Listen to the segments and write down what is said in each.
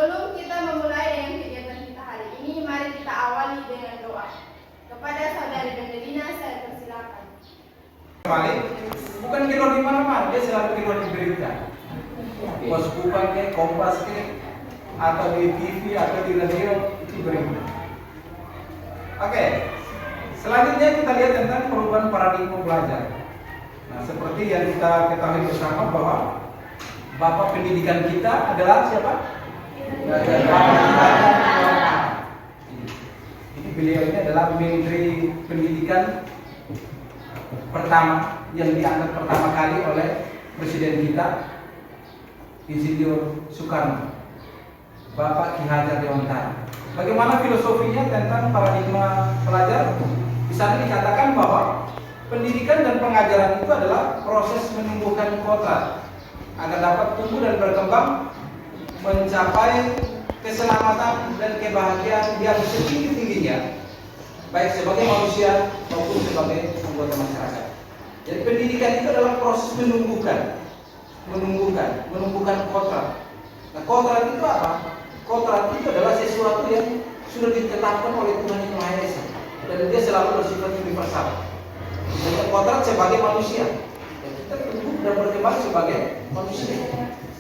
Sebelum kita memulai dengan kegiatan kita hari ini, mari kita awali dengan doa. Kepada saudari Bendelina, saya persilakan. Kembali, bukan kilo di mana-mana, dia selalu kilo di berita. Pos bukan ke Kompas ke, atau di TV atau di radio itu berita. Oke, selanjutnya kita lihat tentang perubahan paradigma belajar. Nah, seperti yang kita ketahui bersama bahwa Bapak pendidikan kita adalah siapa? Ini beliau ini adalah Menteri Pendidikan pertama yang diangkat pertama kali oleh Presiden kita, Insinyur Soekarno, Bapak Ki Hajar Dewantara. Bagaimana filosofinya tentang paradigma pelajar? Di sana dikatakan bahwa pendidikan dan pengajaran itu adalah proses menumbuhkan kodrat agar dapat tumbuh dan berkembang mencapai keselamatan dan kebahagiaan yang setinggi-tingginya, baik sebagai manusia maupun sebagai anggota masyarakat. Jadi pendidikan itu adalah proses menumbuhkan kodrat. Nah, kodrat itu apa? Kodrat itu adalah sesuatu yang sudah ditetapkan oleh Tuhan Yang Maha Esa dan dia selalu bersifat universal. Dan kodrat sebagai manusia, dan kita tumbuh dan berkembang sebagai manusia.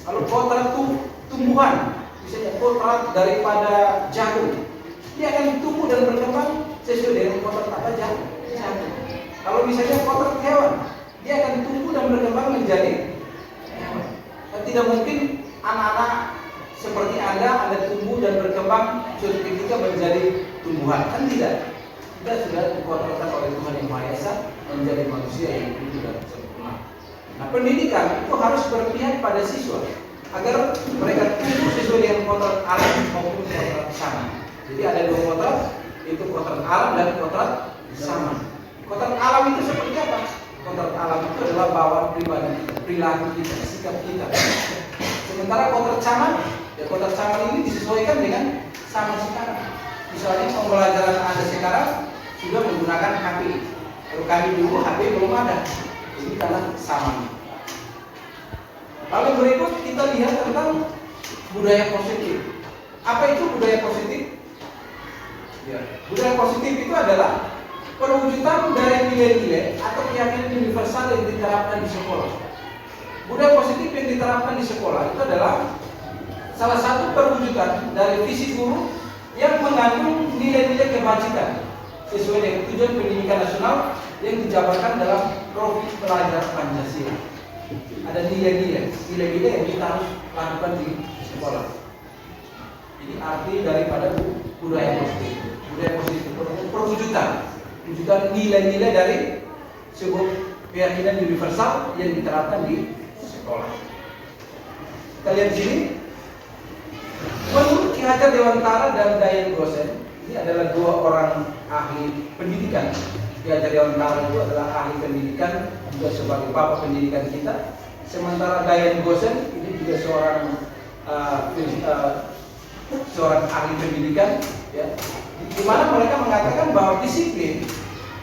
Kalau kodrat itu tumbuhan, misalnya kodrat daripada jagung, dia akan tumbuh dan berkembang sesuai dengan kodrat apa jagung. Kalau misalnya kodrat hewan, dia akan tumbuh dan berkembang menjadi hewan. Dan tidak mungkin anak-anak seperti Anda tumbuh dan berkembang suatu ketika menjadi tumbuhan, kan tidak. Kita sudah dikodratkan oleh Tuhan Yang Maha Esa menjadi manusia yang hidup dan sempurna. Nah, pendidikan itu harus berpihak pada siswa agar mereka tumbuh sesuai dengan kodrat alam maupun kodrat sama. Jadi ada dua kodrat, itu kodrat alam dan kodrat sama. Kodrat alam itu seperti apa? Kodrat alam itu adalah bawaan pribadi, perilaku kita, sikap kita. Sementara kodrat sama, ya kodrat sama ini disesuaikan dengan sama sekarang. Misalnya pembelajaran Anda sekarang sudah menggunakan HP. Kalau kami dulu HP belum ada. Ini adalah sama. Lalu berikut kita lihat tentang budaya positif. Apa itu budaya positif? Ya, budaya positif itu adalah perwujudan dari nilai-nilai atau keyakinan universal yang diterapkan di sekolah. Budaya positif yang diterapkan di sekolah itu adalah salah satu perwujudan dari visi guru yang mengandung nilai-nilai kebajikan sesuai dengan tujuan pendidikan nasional yang dijabarkan dalam Profil Pelajar Pancasila. Ada nilai-nilai yang kita harus lakukan di sekolah. Ini arti daripada budaya positif. Budaya positif perwujudan nilai-nilai dari sebuah keyakinan universal yang diterapkan di sekolah. Kita lihat di sini. Menurut Ki Hajar Dewantara dan Dayan Gosen, ini adalah dua orang ahli pendidikan. Ki Hajar Dewantara itu adalah ahli pendidikan, juga sebagai bapak pendidikan kita. Sementara Dayan Gosen ini juga seorang ahli pendidikan, ya, di mana mereka mengatakan bahwa disiplin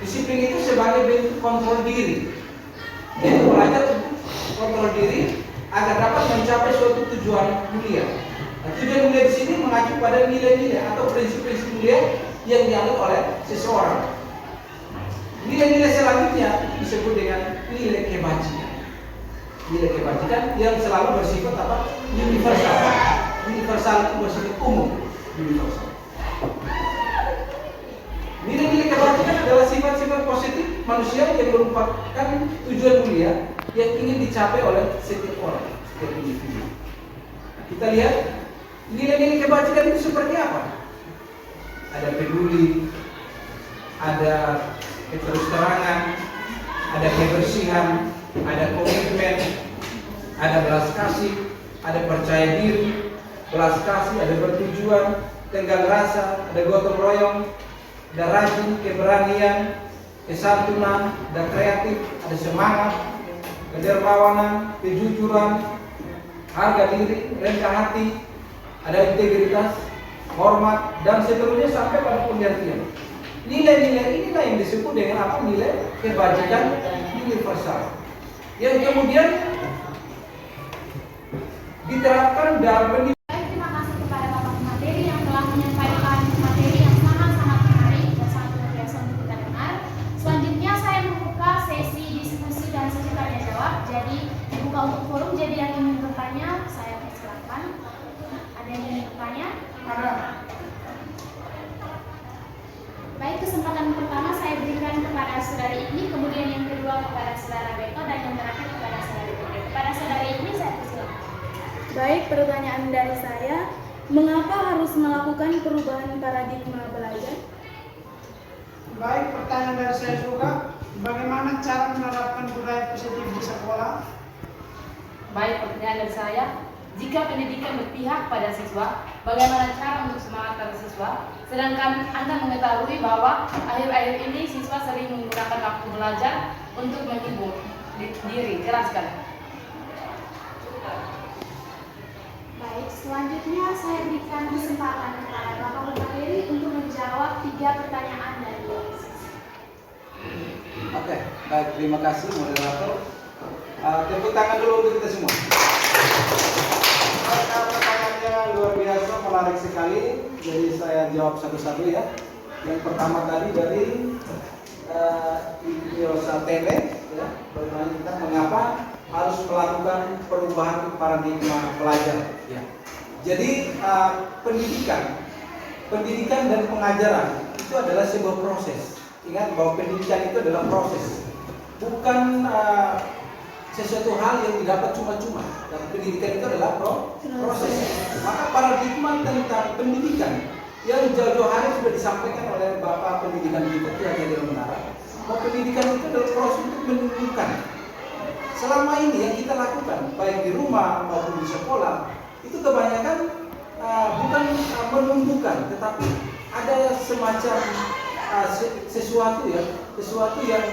itu sebagai bentuk kontrol diri. Jadi belajar untuk kontrol diri agar dapat mencapai suatu tujuan mulia. Nah, tujuan mulia di sini mengacu pada nilai-nilai atau prinsip-prinsip mulia yang dianut oleh seseorang. Nilai-nilai selanjutnya disebut dengan nilai kebajikan. Nilai kebajikan yang selalu bersifat apa? Universal. Universal itu bersifat umum. Universal. Nilai-nilai kebajikan adalah sifat-sifat positif manusia yang merupakan tujuan mulia yang ingin dicapai oleh setiap orang, setiap individu. Kita lihat nilai-nilai kebajikan itu seperti apa? Ada peduli, ada keterus-terangan, ada kebersihan, ada komitmen, ada belas kasih, ada percaya diri, belas kasih, ada bertujuan, tenggang rasa, ada gotong royong, ada rajin, keberanian, kesantunan, ada kreatif, ada semangat, kedermawanan, kejujuran, harga diri, rendah hati, ada integritas, hormat, dan seterusnya sampai pada pengertian. Nilai-nilai inilah yang disebut dengan apa? Nilai kebajikan universal. Yang kemudian diterapkan dalam pendidikan. Terima kasih kepada pertanyaan dari saya, mengapa harus melakukan perubahan paradigma belajar? Baik, pertanyaan dari saya juga, bagaimana cara menerapkan budaya positif di sekolah? Baik, pertanyaan dari saya, jika pendidikan berpihak pada siswa, bagaimana cara untuk semangat para siswa? Sedangkan Anda mengetahui bahwa akhir-akhir ini siswa sering menggunakan waktu belajar untuk menghibur diri. Jelaskan. Baik, selanjutnya saya berikan kesempatan kepada Bapak Bupati untuk menjawab 3 pertanyaan dari Oke, baik, terima kasih moderator. Tepuk tangan dulu untuk kita semua. Pertanyaannya luar biasa, menarik sekali. Jadi saya jawab satu-satu ya. Yang pertama tadi dari Yosa Tele, ya, bagaimana kita mengapa harus melakukan perubahan paradigma belajar. Ya. Jadi pendidikan dan pengajaran itu adalah sebuah proses. Ingat bahwa pendidikan itu adalah proses, bukan sesuatu hal yang didapat cuma-cuma. Dan pendidikan itu adalah proses. Maka paradigma tentang pendidikan yang jauh-jauh hari sudah disampaikan oleh Bapak Pendidikan kita yang jadi menara. Bahwa pendidikan itu adalah proses untuk menumbuhkan. Selama ini yang kita lakukan, baik di rumah maupun di sekolah, itu kebanyakan bukan menumbuhkan, tetapi ada semacam sesuatu yang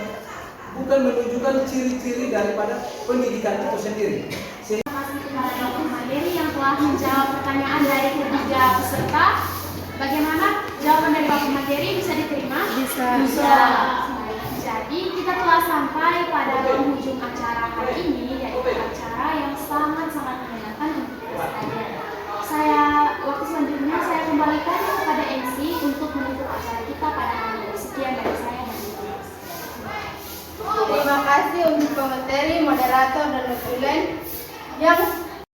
bukan menunjukkan ciri-ciri daripada pendidikan itu sendiri. Terima kasih kepada Bapak Mandiri yang telah menjawab pertanyaan dari ketiga peserta. Bagaimana jawaban dari Bapak Mandiri, bisa diterima? Bisa. Baik. Jadi kita telah sampai pada penghujung acara hari ini, yaitu acara yang sangat-sangat menyenangkan.